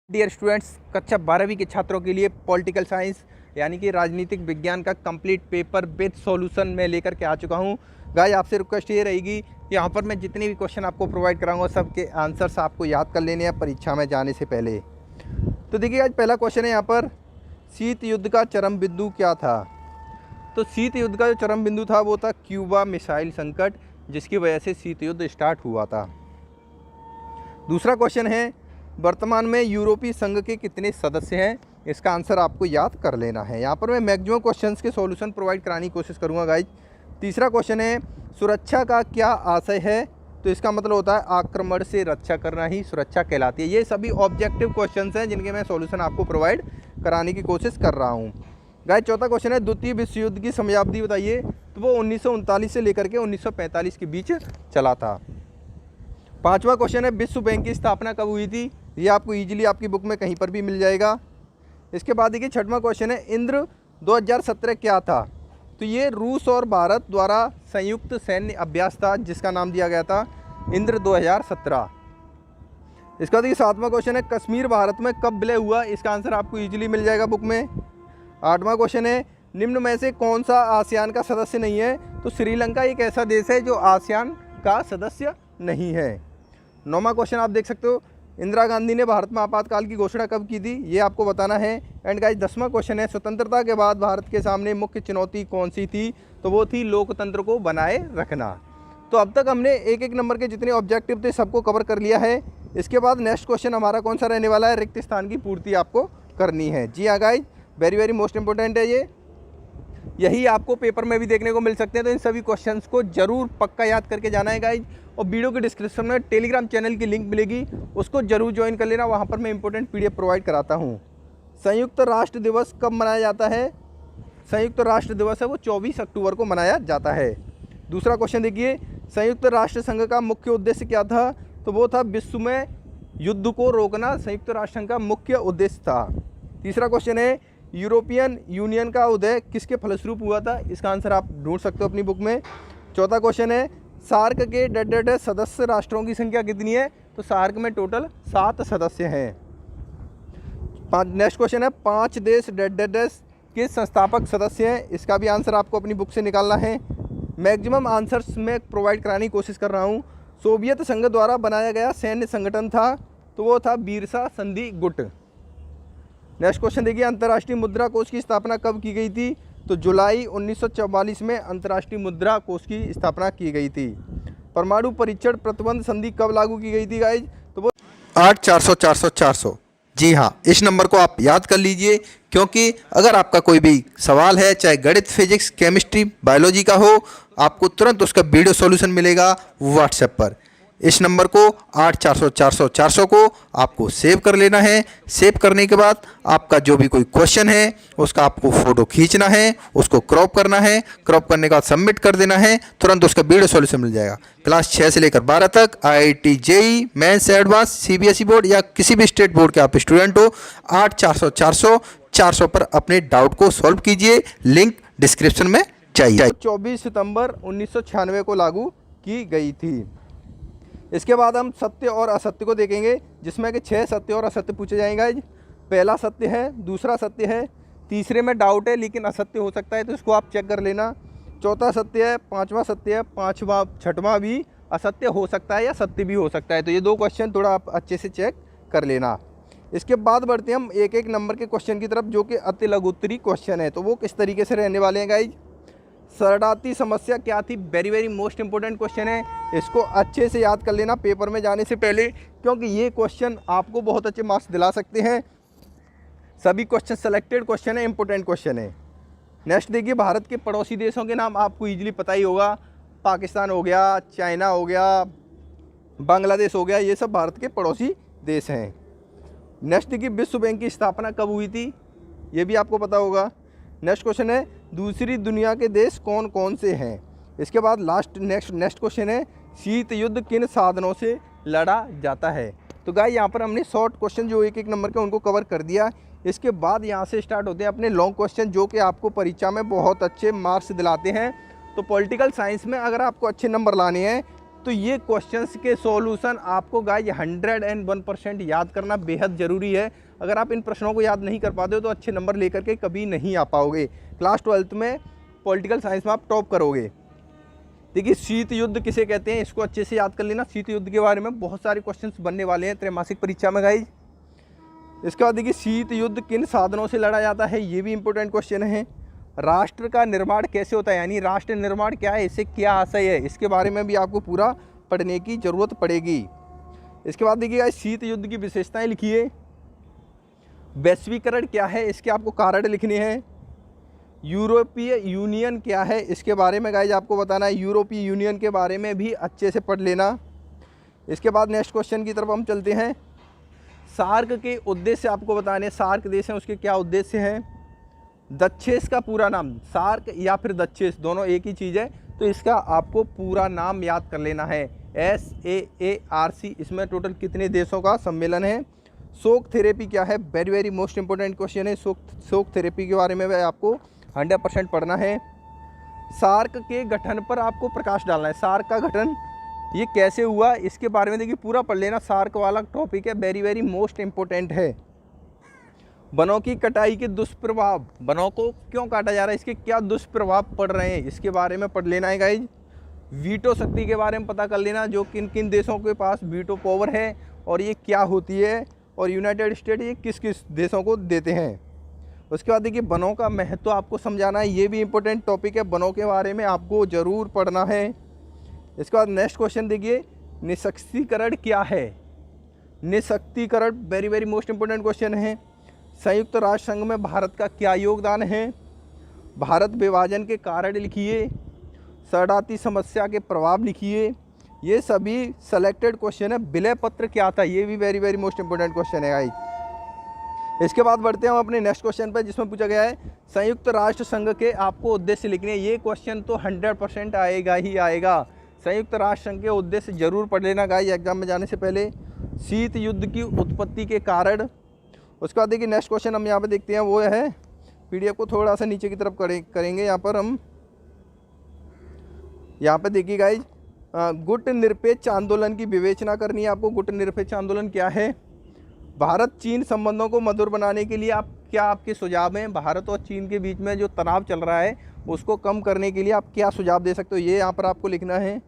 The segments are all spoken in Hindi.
डियर स्टूडेंट्स, कक्षा 12वीं के छात्रों के लिए पॉलिटिकल साइंस यानी कि राजनीतिक विज्ञान का कंप्लीट पेपर विद सॉल्यूशन में लेकर के आ चुका हूं। गाइस, आपसे रिक्वेस्ट ये रहेगी, यहाँ पर मैं जितने भी क्वेश्चन आपको प्रोवाइड कराऊंगा सबके आंसर्स आपको याद कर लेने हैं परीक्षा में जाने से पहले। तो देखिए, आज पहला क्वेश्चन है यहाँ पर, शीत युद्ध का चरम बिंदु क्या था? तो शीत युद्ध का जो चरम बिंदु था वो था क्यूबा मिसाइल संकट, जिसकी वजह से शीत युद्ध स्टार्ट हुआ था। दूसरा क्वेश्चन है, वर्तमान में यूरोपीय संघ के कितने सदस्य हैं? इसका आंसर आपको याद कर लेना है। यहाँ पर मैं मैक्सिमम क्वेश्चंस के सॉल्यूशन प्रोवाइड कराने की कोशिश करूँगा गाइज। तीसरा क्वेश्चन है, सुरक्षा का क्या आशय है? तो इसका मतलब होता है आक्रमण से रक्षा करना ही सुरक्षा कहलाती है। ये सभी ऑब्जेक्टिव क्वेश्चंस हैं जिनके मैं सॉल्यूशन आपको प्रोवाइड कराने की कोशिश कर रहा हूँ गाइज। चौथा क्वेश्चन है, द्वितीय विश्व युद्ध की समयावधि बताइए। तो वो 1939 से लेकर के 1945 के बीच चला था। पांचवा क्वेश्चन है, विश्व बैंक की स्थापना कब हुई थी? ये आपको इजीली आपकी बुक में कहीं पर भी मिल जाएगा। इसके बाद देखिए, छठवां क्वेश्चन है, इंद्र 2017 क्या था? तो ये रूस और भारत द्वारा संयुक्त सैन्य अभ्यास था जिसका नाम दिया गया था इंद्र 2017। इसका देखिए, सातवां क्वेश्चन है, कश्मीर भारत में कब विलय हुआ? इसका आंसर आपको इजीली मिल जाएगा बुक में। आठवां क्वेश्चन है, निम्न में से कौन सा आसियान का सदस्य नहीं है? तो श्रीलंका एक ऐसा देश है जो आसियान का सदस्य नहीं है। नौवां क्वेश्चन आप देख सकते हो, इंदिरा गांधी ने भारत में आपातकाल की घोषणा कब की थी? ये आपको बताना है। एंड गाइस, 10वां क्वेश्चन है, स्वतंत्रता के बाद भारत के सामने मुख्य चुनौती कौन सी थी? तो वो थी लोकतंत्र को बनाए रखना। तो अब तक हमने एक एक नंबर के जितने ऑब्जेक्टिव थे सबको कवर कर लिया है। इसके बाद नेक्स्ट क्वेश्चन हमारा कौन सा रहने वाला है? रिक्त स्थान की पूर्ति आपको करनी है। जी हाँ guys, very very most important है ये। यही आपको पेपर में भी देखने को मिल सकते हैं। तो इन सभी क्वेश्चंस को जरूर पक्का याद करके जाना है गाइज। और वीडियो के डिस्क्रिप्शन में टेलीग्राम चैनल की लिंक मिलेगी, उसको जरूर ज्वाइन कर लेना। वहाँ पर मैं इंपॉर्टेंट पीडीएफ प्रोवाइड कराता हूँ। संयुक्त राष्ट्र दिवस कब मनाया जाता है? संयुक्त राष्ट्र दिवस है वो 24 अक्टूबर को मनाया जाता है। दूसरा क्वेश्चन देखिए, संयुक्त राष्ट्र संघ का मुख्य उद्देश्य क्या था? तो वो था विश्व में युद्ध को रोकना, संयुक्त राष्ट्र संघ का मुख्य उद्देश्य था। तीसरा क्वेश्चन है, यूरोपियन यूनियन का उदय किसके फलस्वरूप हुआ था? इसका आंसर आप ढूंढ सकते हो अपनी बुक में। चौथा क्वेश्चन है, सार्क के डेड सदस्य राष्ट्रों की संख्या कितनी है? तो सार्क में टोटल 7 सदस्य हैं। नेक्स्ट क्वेश्चन है, 5 देश डेड के संस्थापक सदस्य हैं। इसका भी आंसर आपको अपनी बुक से निकालना है। मैक्सिमम आंसर्स में प्रोवाइड कराने की कोशिश कर रहा हूँ। सोवियत संघ द्वारा बनाया गया सैन्य संगठन था, तो वो था वीरसा संधि गुट। नेक्स्ट क्वेश्चन देखिए, अंतर्राष्ट्रीय मुद्रा कोष की स्थापना कब की गई थी? तो जुलाई 1944 में अंतर्राष्ट्रीय मुद्रा कोष की स्थापना की गई थी। परमाणु परीक्षण प्रतिबंध संधि कब लागू की गई थी गाइज? तो वो 8/400/400। जी हाँ, इस नंबर को आप याद कर लीजिए, क्योंकि अगर आपका कोई भी सवाल है, चाहे गणित, फिजिक्स, केमिस्ट्री, बायोलॉजी का हो, आपको तुरंत उसका वीडियो सॉल्यूशन मिलेगा व्हाट्सएप पर। इस नंबर को 8/400/400 को आपको सेव कर लेना है। सेव करने के बाद आपका जो भी कोई क्वेश्चन है उसका आपको फ़ोटो खींचना है, उसको क्रॉप करना है। क्रॉप करने के बाद सबमिट कर देना है, तुरंत उसका वीडियो सॉल्यूशन मिल जाएगा। क्लास 6 से लेकर 12 तक IIT JEE mains advance CBSE board या किसी भी स्टेट बोर्ड के आप स्टूडेंट हो, 8/400/400 पर अपने डाउट को सॉल्व कीजिए। लिंक डिस्क्रिप्शन में चाहिए। 24 सितंबर 1996 को लागू की गई थी। इसके बाद हम सत्य और असत्य को देखेंगे, जिसमें कि 6 सत्य और असत्य पूछे जाएंगे। पहला सत्य है, दूसरा सत्य है, तीसरे में डाउट है लेकिन असत्य हो सकता है, तो इसको आप चेक कर लेना। चौथा सत्य है, पांचवा सत्य है, पांचवा छठवां भी असत्य हो सकता है या सत्य भी हो सकता है। तो ये 2 क्वेश्चन थोड़ा आप अच्छे से चेक कर लेना। इसके बाद बढ़ते हैं हम एक एक नंबर के क्वेश्चन की तरफ, जो कि अति लघुत्तरी क्वेश्चन है। तो वो किस तरीके से रहने वाले हैं गाइज? शरणार्थी समस्या क्या थी? Very very most important question है। इसको अच्छे से याद कर लेना पेपर में जाने से पहले, क्योंकि ये क्वेश्चन आपको बहुत अच्छे मार्क्स दिला सकते हैं। सभी क्वेश्चन सेलेक्टेड क्वेश्चन है, इंपॉर्टेंट क्वेश्चन है। नेक्स्ट देखिए, भारत के पड़ोसी देशों के नाम आपको इजीली पता ही होगा। पाकिस्तान हो गया, चाइना हो गया, बांग्लादेश हो गया, ये सब भारत के पड़ोसी देश हैं। नेक्स्ट देखिए, विश्व बैंक की स्थापना कब हुई थी? ये भी आपको पता होगा। नेक्स्ट क्वेश्चन है, दूसरी दुनिया के देश कौन कौन से हैं? इसके बाद नेक्स्ट क्वेश्चन है, शीत युद्ध किन साधनों से लड़ा जाता है? तो गाइस, यहाँ पर हमने शॉर्ट क्वेश्चन जो एक एक नंबर के उनको कवर कर दिया। इसके बाद यहाँ से स्टार्ट होते हैं अपने लॉन्ग क्वेश्चन, जो कि आपको परीक्षा में बहुत अच्छे मार्क्स दिलाते हैं। तो पॉलिटिकल साइंस में अगर आपको अच्छे नंबर लाने हैं तो ये क्वेश्चंस के सॉल्यूशन आपको गाइस 101% याद करना बेहद ज़रूरी है। अगर आप इन प्रश्नों को याद नहीं कर पाते हो तो अच्छे नंबर लेकर के कभी नहीं आ पाओगे। क्लास 12th में पॉलिटिकल साइंस में आप टॉप करोगे। देखिए, शीत युद्ध किसे कहते हैं, इसको अच्छे से याद कर लेना। शीत युद्ध के बारे में बहुत सारे क्वेश्चंस बनने वाले हैं त्रैमासिक परीक्षा में गाइज। इसके बाद देखिए, शीत युद्ध किन साधनों से लड़ा जाता है, ये भी इंपॉर्टेंट क्वेश्चन है। राष्ट्र का निर्माण कैसे होता है, यानी राष्ट्र निर्माण क्या है, इससे क्या आशय है, इसके बारे में भी आपको पूरा पढ़ने की ज़रूरत पड़ेगी। इसके बाद देखिए, शीत युद्ध की विशेषताएं लिखिए। वैश्वीकरण क्या है, इसके आपको कारण लिखने हैं। यूरोपीय यूनियन क्या है, इसके बारे में गाइज आपको बताना है। यूरोपीय यूनियन के बारे में भी अच्छे से पढ़ लेना। इसके बाद नेक्स्ट क्वेश्चन की तरफ हम चलते हैं। सार्क के उद्देश्य आपको बताने, सार्क देश हैं उसके क्या उद्देश्य हैं। दक्षेस का पूरा नाम, सार्क या फिर दक्षेस दोनों एक ही चीज़ है, तो इसका आपको पूरा नाम याद कर लेना है। SAARC, इसमें टोटल कितने देशों का सम्मेलन है। शोक थेरेपी क्या है, very very most important question है। शोक थेरेपी के बारे में आपको 100% पढ़ना है। सार्क के गठन पर आपको प्रकाश डालना है। सार्क का गठन ये कैसे हुआ, इसके बारे में देखिए पूरा पढ़ लेना। सार्क वाला टॉपिक है, वेरी वेरी मोस्ट इंपॉर्टेंट है। वनों की कटाई के दुष्प्रभाव, वनों को क्यों काटा जा रहा है, इसके क्या दुष्प्रभाव पड़ रहे हैं, इसके बारे में पढ़ लेना है गाइज। वीटो शक्ति के बारे में पता कर लेना, जो किन किन देशों के पास वीटो पावर है और ये क्या होती है, और यूनाइटेड स्टेट ये किस किस देशों को देते हैं। उसके बाद देखिए, वनों का महत्व आपको समझाना है, ये भी इंपॉर्टेंट टॉपिक है। वनों के बारे में आपको ज़रूर पढ़ना है। इसके बाद नेक्स्ट क्वेश्चन देखिए, निशक्तीकरण क्या है। निशक्तीकरण very very most important question है। संयुक्त राष्ट्र संघ में भारत का क्या योगदान है। भारत विभाजन के कारण लिखिए। शरणार्थी समस्या के प्रभाव लिखिए। ये सभी सेलेक्टेड क्वेश्चन है। विलय पत्र क्या था, ये भी very very most important question है गाइस। इसके बाद बढ़ते हैं हम अपने नेक्स्ट क्वेश्चन पर, जिसमें पूछा गया है संयुक्त राष्ट्र संघ के आपको उद्देश्य लिखने हैं। ये क्वेश्चन तो 100% आएगा ही आएगा। संयुक्त राष्ट्र संघ के उद्देश्य जरूर पढ़ लेना गाइस एग्जाम में जाने से पहले। शीत युद्ध की उत्पत्ति के कारण। उसके बाद देखिए, नेक्स्ट क्वेश्चन हम यहाँ पे देखते हैं, वो है PDF को थोड़ा सा नीचे की तरफ करेंगे। यहाँ पर हम यहाँ पे देखिए गाइज, गुट निरपेक्ष आंदोलन की विवेचना करनी है आपको। गुट निरपेक्ष आंदोलन क्या है। भारत चीन संबंधों को मधुर बनाने के लिए क्या आपके सुझाव हैं। भारत और चीन के बीच में जो तनाव चल रहा है उसको कम करने के लिए आप क्या सुझाव दे सकते हो, ये यहाँ पर आपको लिखना है।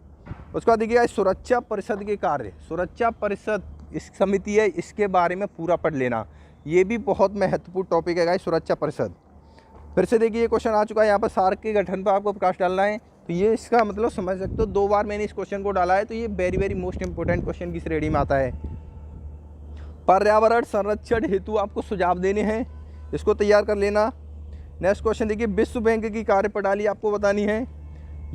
उसके बाद देखिए, सुरक्षा परिषद के कार्य। सुरक्षा परिषद इस समिति है, इसके बारे में पूरा पढ़ लेना। ये भी बहुत महत्वपूर्ण टॉपिक है गाइस, सुरक्षा परिषद। फिर से देखिए, ये क्वेश्चन आ चुका है यहाँ पर, सार्क के गठन पर आपको प्रकाश डालना है। तो ये इसका मतलब समझ सकते हो, 2 बार मैंने इस क्वेश्चन को डाला है, तो ये very very most important question की श्रेणी में आता है। पर्यावरण संरक्षण हेतु आपको सुझाव देने हैं, इसको तैयार कर लेना। नेक्स्ट क्वेश्चन देखिए, विश्व बैंक की कार्यप्रणाली आपको बतानी है।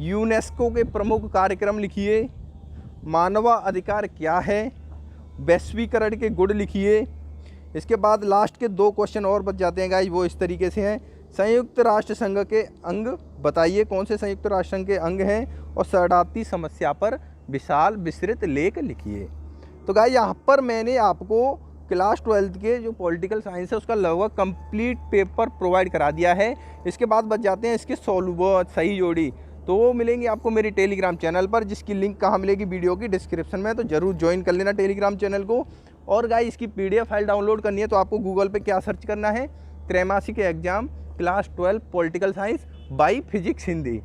यूनेस्को के प्रमुख कार्यक्रम लिखिए। मानवाधिकार क्या है। वैश्वीकरण के गुण लिखिए। इसके बाद लास्ट के 2 क्वेश्चन और बच जाते हैं गाइस, वो इस तरीके से हैं। संयुक्त राष्ट्र संघ के अंग बताइए, कौन से संयुक्त राष्ट्र संघ के अंग हैं, और शरणार्थी समस्या पर विशाल विस्तृत लेख लिखिए। तो गाइस, यहाँ पर मैंने आपको क्लास 12th के जो पॉलिटिकल साइंस है उसका लगभग कंप्लीट पेपर प्रोवाइड करा दिया है। इसके बाद बच जाते हैं इसके सही जोड़ी, तो वो मिलेंगी आपको मेरी टेलीग्राम चैनल पर, जिसकी लिंक कहाँ मिलेगी, वीडियो की डिस्क्रिप्शन में। तो ज़रूर ज्वाइन कर लेना टेलीग्राम चैनल को। और गाइस, इसकी PDF फाइल डाउनलोड करनी है तो आपको गूगल पे क्या सर्च करना है, त्रैमासिक exam class 12 political science by physics Hindi.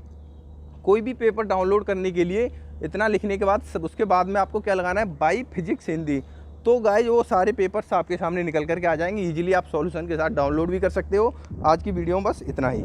कोई भी पेपर डाउनलोड करने के लिए इतना लिखने के बाद उसके बाद में आपको क्या लगाना है, बाई फिजिक्स हिंदी। तो गाइस, वो सारे पेपर्स आपके सामने निकल करके आ जाएंगे। ईजिली आप सॉल्यूशन के साथ डाउनलोड भी कर सकते हो। आज की वीडियो में बस इतना ही।